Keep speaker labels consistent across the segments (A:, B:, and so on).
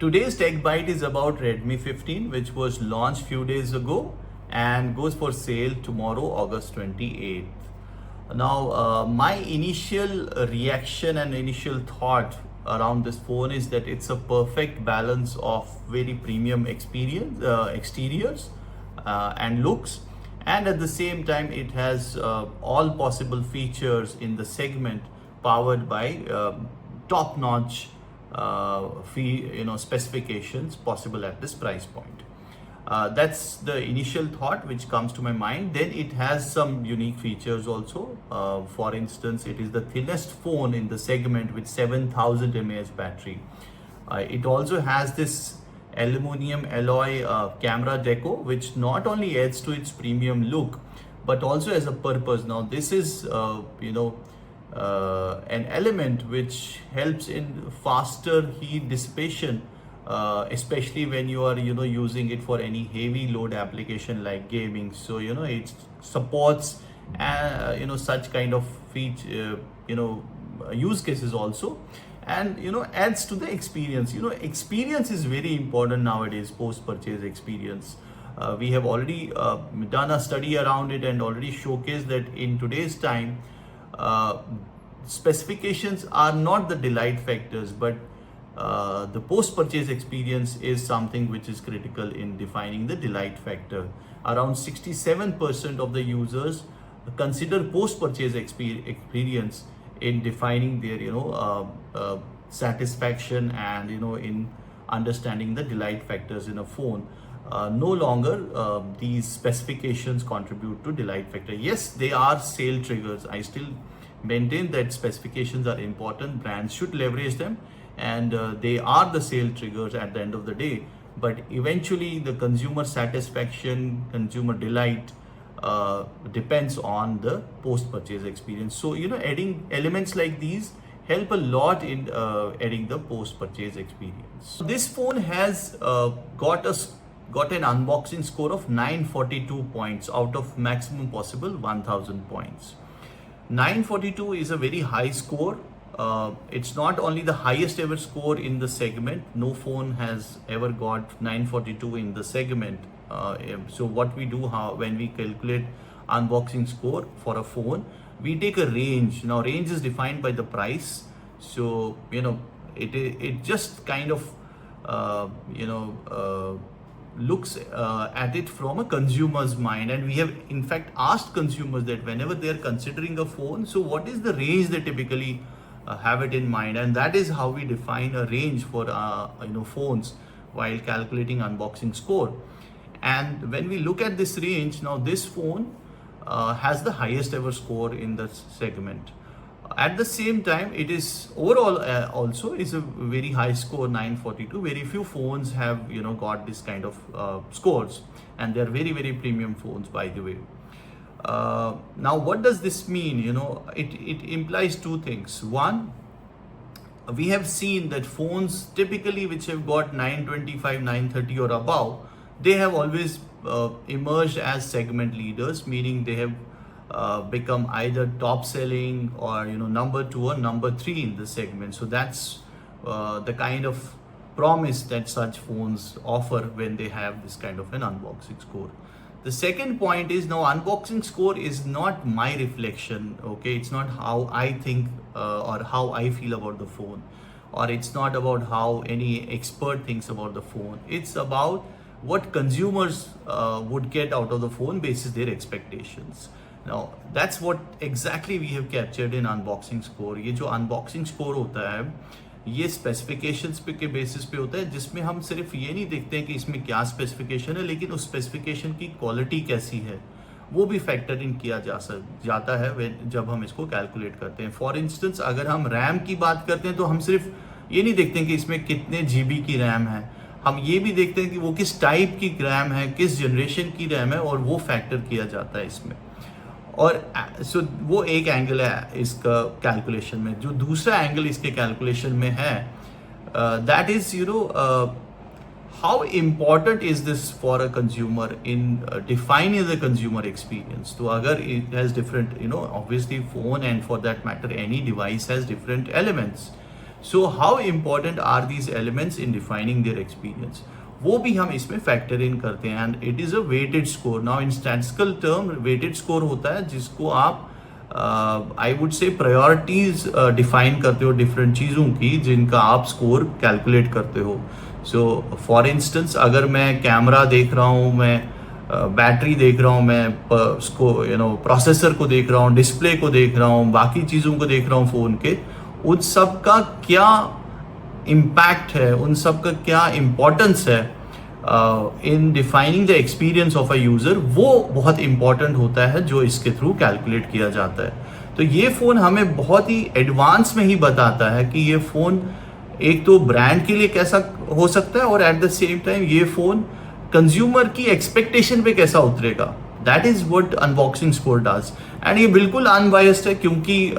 A: Today's Tech Bite is about Redmi 15, which was launched few days ago and goes for sale tomorrow, August 28th. Now, my initial reaction and initial thought around this phone is that it's a perfect balance of very premium experience, exteriors and looks, and at the same time, it has all possible features in the segment powered by top-notch specifications possible at this price point. That's the initial thought which comes to my mind. Then it has some unique features also. For instance, it is the thinnest phone in the segment with 7000 mAh battery. It also has this aluminum alloy camera deco, which not only adds to its premium look but also has a purpose. Now this is an element which helps in faster heat dissipation, especially when you are using it for any heavy load application like gaming. So it supports such kind of feature use cases also, and adds to the experience. Experience is very important nowadays. Post purchase experience, we have already done a study around it and already showcased that in today's time, specifications are not the delight factors, but the post-purchase experience is something which is critical in defining the delight factor. Around 67% of the users consider post-purchase experience in defining their satisfaction and in understanding the delight factors in a phone. No longer these specifications contribute to delight factor. Yes, they are sale triggers. I still maintain that specifications are important. Brands should leverage them, and they are the sale triggers at the end of the day. But eventually, the consumer satisfaction, consumer delight depends on the post-purchase experience. So adding elements like these help a lot in adding the post-purchase experience. This phone has got an unboxing score of 942 points out of maximum possible 1000 points. 942 is a very high score. It's not only the highest ever score in the segment. No phone has ever got 942 in the segment. So what we do when we calculate unboxing score for a phone, we take a range. Now range is defined by the price. So it just kind of looks at it from a consumer's mind, and we have in fact asked consumers that whenever they are considering a phone, so what is the range they typically have it in mind, and that is how we define a range for phones while calculating unboxing score. And when we look at this range, now this phone has the highest ever score in the segment. At the same time, it is overall also is a very high score, 942. Very few phones have got this kind of scores, and they are very, very premium phones, by the way. Now what does this mean? It implies two things. One, we have seen that phones typically which have got 925, 930 or above, they have always emerged as segment leaders, meaning they have become either top selling or number 2 or number 3 in the segment. So that's the kind of promise that such phones offer when they have this kind of an unboxing score. The second point is, now unboxing score is not my reflection. Okay, it's not how I think or how I feel about the phone, or it's not about how any expert thinks about the phone. It's about what consumers would get out of the phone basis their expectations. Now that's what exactly we have captured in unboxing score. ये जो unboxing score होता है, ये specifications पे के basis पे होता है, जिसमें हम सिर्फ ये नहीं देखते हैं कि इसमें क्या specification है, लेकिन उस specification की quality कैसी है वो भी factor in किया जाता है जब हम इसको calculate करते हैं. For instance, अगर हम RAM की बात करते हैं तो हम सिर्फ ये नहीं देखते हैं कि इसमें कितने GB की RAM है, हम ये भी देखते हैं कि वो किस टाइप की RAM है, किस जनरेशन की RAM है, और वो फैक्टर किया जाता है इसमें. और सो वो एक एंगल है इसका कैलकुलेशन में. जो दूसरा एंगल इसके कैलकुलेशन में है, that is how important is this for a consumer in defining the consumer experience. तो अगर it has different obviously phone and for that matter any device has different elements. So how important are these elements in defining their experience, वो भी हम इसमें factor in करते हैं. And it is a weighted score. Now in statistical term weighted score होता है जिसको आप I would say priorities define करते हो डिफरेंट चीज़ों की जिनका आप स्कोर कैलकुलेट करते हो. सो फॉर इंस्टेंस अगर मैं कैमरा देख रहा हूँ, मैं बैटरी देख रहा हूँ, मैं उसको प्रोसेसर को देख रहा हूँ, डिस्प्ले को देख रहा हूँ, बाकी चीज़ों को देख रहा हूँ फ़ोन के, उन सब का क्या इम्पैक्ट है, उन सब का क्या इम्पोर्टेंस है इन defining the experience of a user, वो बहुत इंपॉर्टेंट होता है जो इसके थ्रू कैलकुलेट किया जाता है. तो ये फ़ोन हमें बहुत ही एडवांस में ही बताता है कि ये फ़ोन एक तो ब्रांड के लिए कैसा हो सकता है और एट द सेम टाइम ये फ़ोन कंज्यूमर की एक्सपेक्टेशन पे कैसा उतरेगा. That is what unboxing score does. And ये बिल्कुल अनबायस्ड है क्योंकि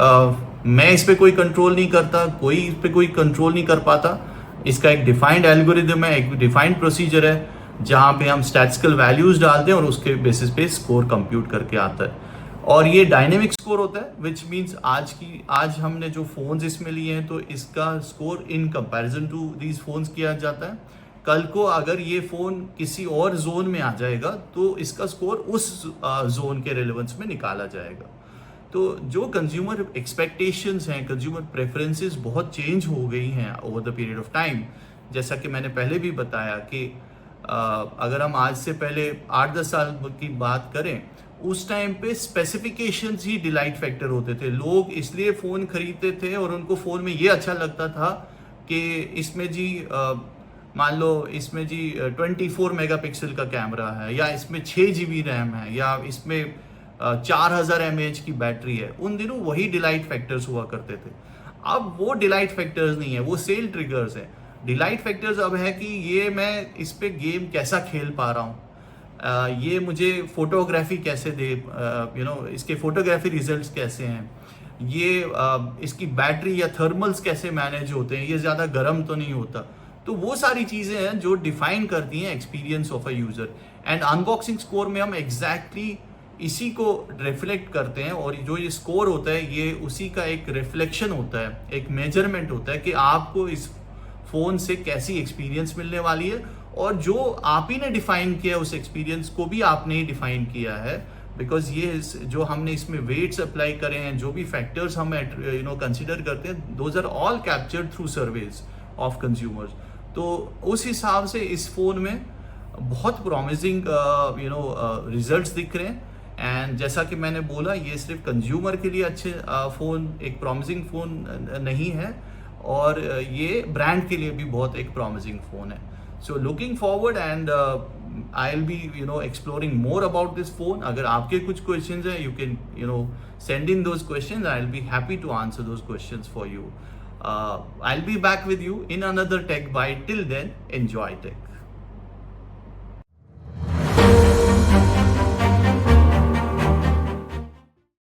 A: मैं इस पर कोई कंट्रोल नहीं करता, कोई इस पर कोई कंट्रोल नहीं कर पाता. इसका एक डिफाइंड एल्गोरिदम है, एक डिफाइंड प्रोसीजर है जहाँ पे हम स्टैटिस्टिकल वैल्यूज डालते हैं और उसके बेसिस पे स्कोर कंप्यूट करके आता है. और ये डायनेमिक स्कोर होता है विच मीन्स आज हमने जो फोन्स इसमें लिए हैं तो इसका score in comparison to these phones किया जाता है. कल को अगर ये फ़ोन किसी और जोन में आ जाएगा तो इसका स्कोर उस जोन के रेलेवेंस में निकाला जाएगा. तो जो कंज्यूमर एक्सपेक्टेशंस हैं, कंज्यूमर प्रेफरेंसेस बहुत चेंज हो गई हैं over the period of time. जैसा कि मैंने पहले भी बताया कि अगर हम आज से पहले 8-10 साल की बात करें, उस टाइम पे स्पेसिफिकेशंस ही डिलाइट फैक्टर होते थे. लोग इसलिए फ़ोन खरीदते थे और उनको फ़ोन में ये अच्छा लगता था कि इसमें जी मान लो इसमें जी 24 मेगापिक्सल का कैमरा है, या इसमें 6 GB रैम है, या इसमें 4000 mAh की बैटरी है. उन दिनों वही डिलाइट फैक्टर्स हुआ करते थे. अब वो डिलाइट फैक्टर्स नहीं है, वो सेल ट्रिगर्स हैं. डिलाइट फैक्टर्स अब है कि ये मैं इस पे गेम कैसा खेल पा रहा हूँ, ये मुझे फोटोग्राफी कैसे दे, इसके फोटोग्राफी रिजल्ट्स कैसे हैं, ये इसकी बैटरी या थर्मल्स कैसे मैनेज होते हैं, ये ज़्यादा गर्म तो नहीं होता. तो वो सारी चीज़ें हैं जो डिफाइन करती हैं experience of a user. And unboxing score में हम एग्जैक्टली इसी को रिफ्लेक्ट करते हैं. और जो ये स्कोर होता है ये उसी का एक रिफ्लेक्शन होता है, एक मेजरमेंट होता है कि आपको इस फ़ोन से कैसी एक्सपीरियंस मिलने वाली है. और जो आप ही ने डिफाइन किया उस एक्सपीरियंस को भी आपने ही डिफाइन किया है, बिकॉज ये जो हमने इसमें वेट्स अप्लाई करे हैं, जो भी फैक्टर्स हम कंसिडर करते हैं, those are all captured through surveys of consumers. तो उस हिसाब से इस फ़ोन में बहुत प्रॉमिसिंग रिजल्ट्स दिख रहे हैं. एंड जैसा कि मैंने बोला, ये सिर्फ कंज्यूमर के लिए अच्छे फ़ोन, एक प्रॉमिसिंग फ़ोन नहीं है, और ये ब्रांड के लिए भी बहुत एक प्रॉमिसिंग फ़ोन है. So looking forward and I will be exploring more about this phone. अगर आपके कुछ क्वेश्चंस हैं, you can send in those questions. I'll be happy to answer those questions for you. I'll be back with you in another Tech Bite. Till then, enjoy tech.